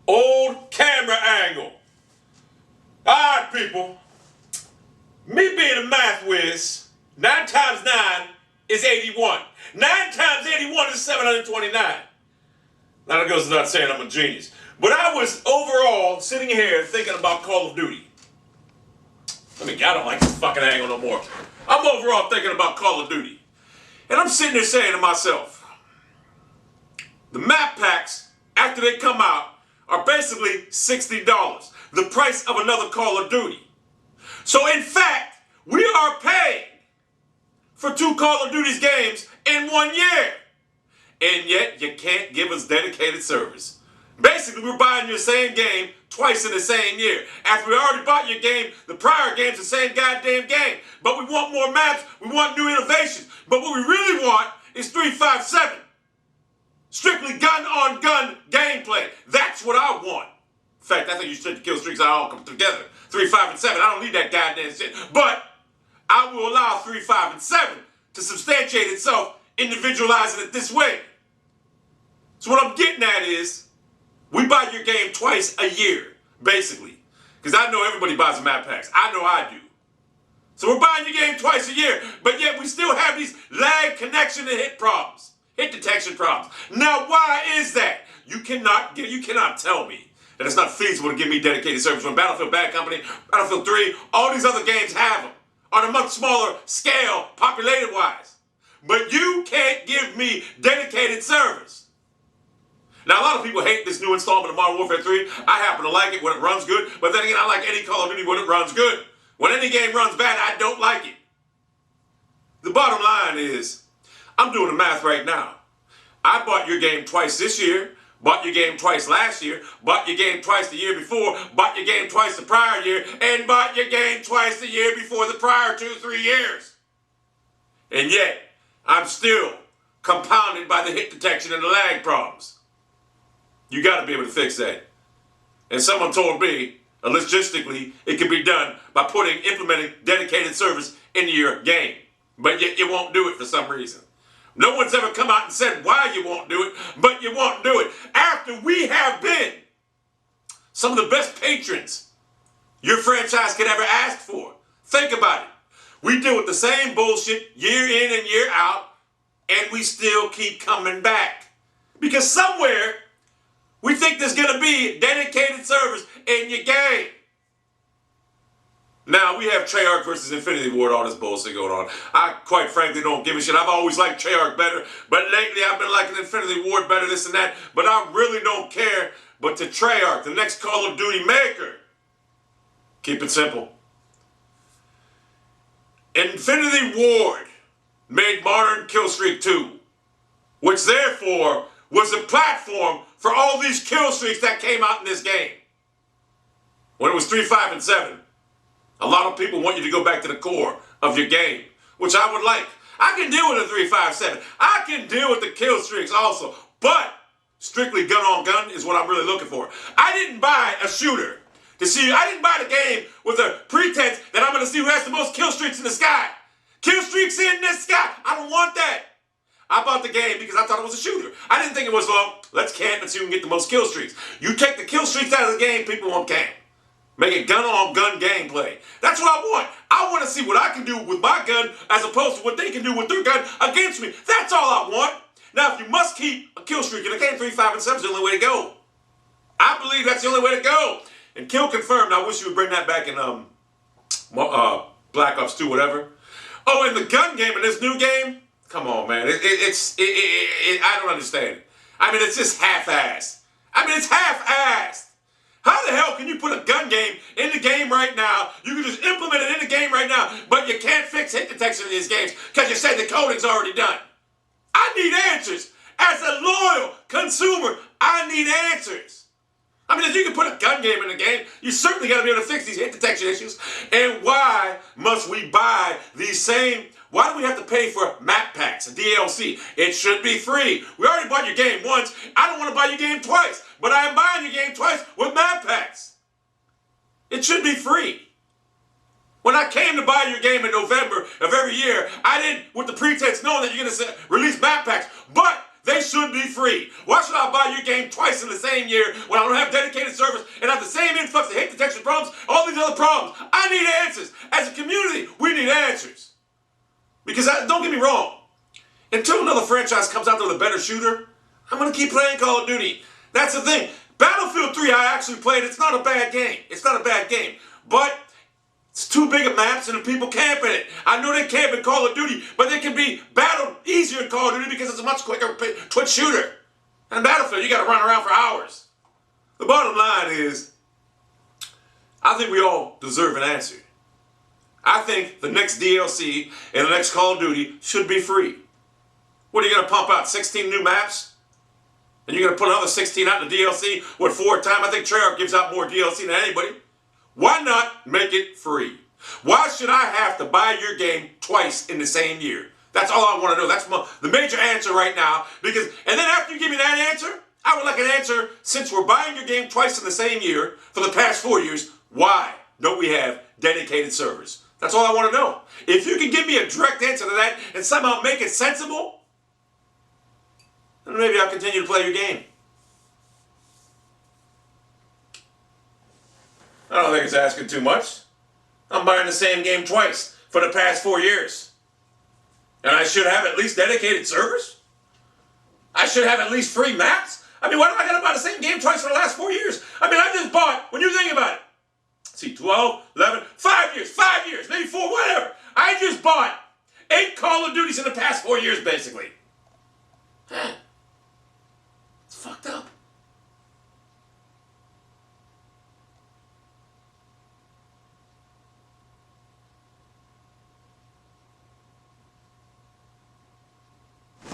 Old camera angle. Alright, people. Me being a math whiz, 9 times 9 is 81. 9 times 81 is 729. Now that goes without saying I'm a genius. But I was overall sitting here thinking about Call of Duty. I don't like this fucking angle no more. I'm overall thinking about Call of Duty. And I'm sitting there saying to myself, the map packs, after they come out, are basically $60. The price of another Call of Duty. So in fact, we are paying for 2 Call of Duty's games in 1 year. And yet, you can't give us dedicated service. Basically, we're buying your same game twice in the same year. After we already bought your game, the prior game's the same goddamn game. But we want more maps, we want new innovations. But what we really want is 357. Strictly gun-on-gun gameplay. That's what I want. In fact, I think you should kill streaks all come together. 3, 5, and 7. I don't need that goddamn shit. But I will allow 3, 5, and 7 to substantiate itself, individualizing it this way. So what I'm getting at is, we buy your game twice a year, basically. Because I know everybody buys the map packs. I know I do. So we're buying your game twice a year, but yet we still have these lag, connection, and hit problems. Hit detection problems. Now, why is that? You cannot tell me that it's not feasible to give me dedicated service when Battlefield Bad Company, Battlefield 3, all these other games have them on a much smaller scale, populated-wise. But you can't give me dedicated service. Now, a lot of people hate this new installment of Modern Warfare 3. I happen to like it when it runs good, but then again, I like any Call of Duty when it runs good. When any game runs bad, I don't like it. The bottom line is, I'm doing the math right now. I bought your game twice this year, bought your game twice last year, bought your game twice the year before, bought your game twice the prior year, and bought your game twice the year before the prior 2-3 years. And yet, I'm still compounded by the hit detection and the lag problems. You got to be able to fix that. And someone told me, logistically, it can be done by implementing dedicated service into your game. But yet you won't do it for some reason. No one's ever come out and said why you won't do it, but you won't do it. After we have been some of the best patrons your franchise could ever ask for. Think about it. We deal with the same bullshit year in and year out, and we still keep coming back. Because somewhere, we think there's going to be dedicated service in your game. Now, we have Treyarch versus Infinity Ward, all this bullshit going on. I, quite frankly, don't give a shit. I've always liked Treyarch better, but lately I've been liking Infinity Ward better, this and that. But I really don't care. But to Treyarch, the next Call of Duty maker, keep it simple. Infinity Ward made Modern Killstreak 2, which therefore was a platform for all these kill streaks that came out in this game. When it was 3, 5, and 7. A lot of people want you to go back to the core of your game, which I would like. I can deal with a 3, 5, 7. I can deal with the kill streaks also, but strictly gun on gun is what I'm really looking for. I didn't buy a shooter to see. I didn't buy the game with a pretense that I'm going to see who has the most kill streaks in the sky. Kill streaks in the sky. I don't want that. I bought the game because I thought it was a shooter. I didn't think it was, well, let's camp and see who can get the most kill streaks. You take the kill streaks out of the game, people won't camp. Make it gun-on-gun gameplay. That's what I want. I want to see what I can do with my gun as opposed to what they can do with their gun against me. That's all I want. Now, if you must keep a kill streak in the game, 3, 5, and 7 is the only way to go. I believe that's the only way to go. And kill confirmed. I wish you would bring that back in Black Ops 2, whatever. Oh, in the gun game, in this new game? Come on, man. I don't understand it. It's just half-assed. It's half-assed. How the hell can you put a gun game in the game right now? You can just implement it in the game right now, but you can't fix hit detection in these games because you say the coding's already done. I need answers. As a loyal consumer, I need answers. If you can put a gun game in the game, you certainly got to be able to fix these hit detection issues. And why must we buy these same... Why do we have to pay for map packs, DLC? It should be free. We already bought your game once. I don't want to buy your game twice, but I am buying your game twice with map packs. It should be free. When I came to buy your game in November of every year, I didn't, with the pretense knowing that you're going to release map packs, but They should be free. Why should I buy your game twice in the same year when I don't have dedicated service and have the same influx of hate detection problems, all these other problems? I need answers. As a community, we need answers. Because don't get me wrong, until another franchise comes out there with a better shooter, I'm going to keep playing Call of Duty. That's the thing. Battlefield 3 I actually played. It's not a bad game. It's not a bad game. But it's too big of maps and the people camp in it. I know they camp in Call of Duty, but they can be battled easier in Call of Duty because it's a much quicker twitch shooter. And Battlefield, you got to run around for hours. The bottom line is, I think we all deserve an answer. I think the next DLC and the next Call of Duty should be free. What are you going to pump out, 16 new maps? And you're going to put another 16 out in the DLC with 4 times? I think Treyarch gives out more DLC than anybody. Why not make it free? Why should I have to buy your game twice in the same year? That's all I want to know. That's the major answer right now. And then after you give me that answer, I would like an answer, since we're buying your game twice in the same year for the past 4 years, why don't we have dedicated servers? That's all I want to know. If you can give me a direct answer to that and somehow make it sensible, then maybe I'll continue to play your game. I don't think it's asking too much. I'm buying the same game twice for the past 4 years. And I should have at least dedicated servers? I should have at least free maps? I mean, why do I gotta buy the same game twice for the last 4 years? I mean, I just bought, when you think about it, see, 12, 11, 5 years, maybe 4, whatever. I just bought 8 Call of Duties in the past 4 years, basically.